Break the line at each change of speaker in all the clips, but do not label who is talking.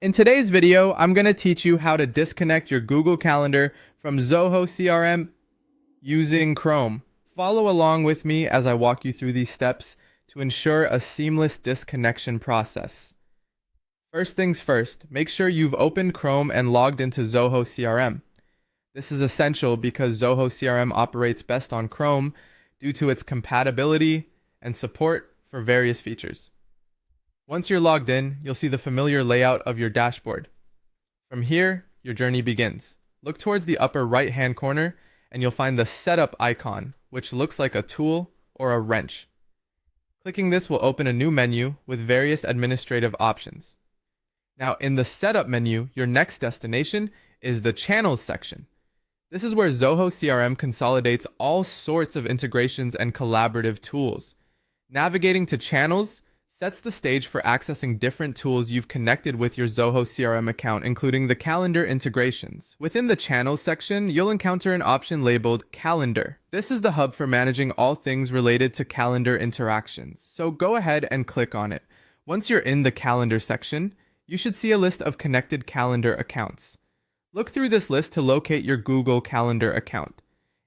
In today's video, I'm going to teach you how to disconnect your Google Calendar from Zoho CRM using Chrome. Follow along with me as I walk you through these steps to ensure a seamless disconnection process. First things first, make sure you've opened Chrome and logged into Zoho CRM. This is essential because Zoho CRM operates best on Chrome due to its compatibility and support for various features. Once you're logged in, you'll see the familiar layout of your dashboard. From here, your journey begins. Look towards the upper right-hand corner and you'll find the Setup icon, which looks like a tool or a wrench. Clicking this will open a new menu with various administrative options. Now, in the Setup menu, your next destination is the Channels section. This is where Zoho CRM consolidates all sorts of integrations and collaborative tools. Navigating to Channels sets the stage for accessing different tools you've connected with your Zoho CRM account, including the calendar integrations. Within the Channels section, you'll encounter an option labeled Calendar. This is the hub for managing all things related to calendar interactions, so go ahead and click on it. Once you're in the Calendar section, you should see a list of connected calendar accounts. Look through this list to locate your Google Calendar account.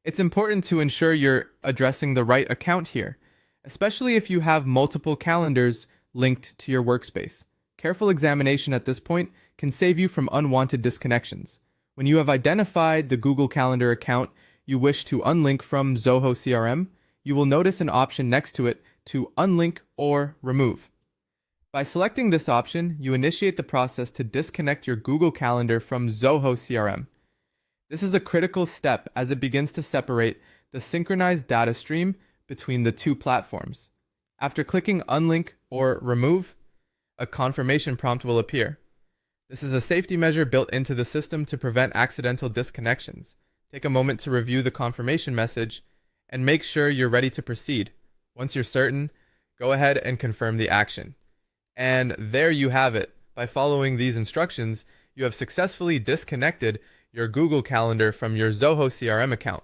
It's important to ensure you're addressing the right account here, especially if you have multiple calendars linked to your workspace. Careful examination at this point can save you from unwanted disconnections. When you have identified the Google Calendar account you wish to unlink from Zoho CRM, you will notice an option next to it to unlink or remove. By selecting this option, you initiate the process to disconnect your Google Calendar from Zoho CRM. This is a critical step as it begins to separate the synchronized data stream between the two platforms. After clicking Unlink or Remove, a confirmation prompt will appear. This is a safety measure built into the system to prevent accidental disconnections. Take a moment to review the confirmation message and make sure you're ready to proceed. Once you're certain, go ahead and confirm the action. And there you have it. By following these instructions, you have successfully disconnected your Google Calendar from your Zoho CRM account.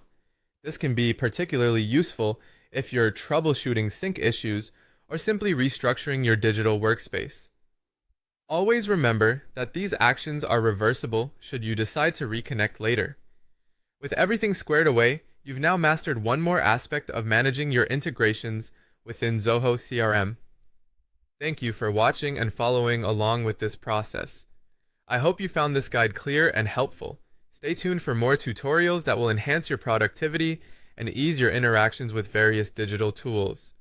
This can be particularly useful if you're troubleshooting sync issues or simply restructuring your digital workspace. Always remember that these actions are reversible should you decide to reconnect later. With everything squared away, you've now mastered one more aspect of managing your integrations within Zoho CRM. Thank you for watching and following along with this process. I hope you found this guide clear and helpful. Stay tuned for more tutorials that will enhance your productivity and ease your interactions with various digital tools.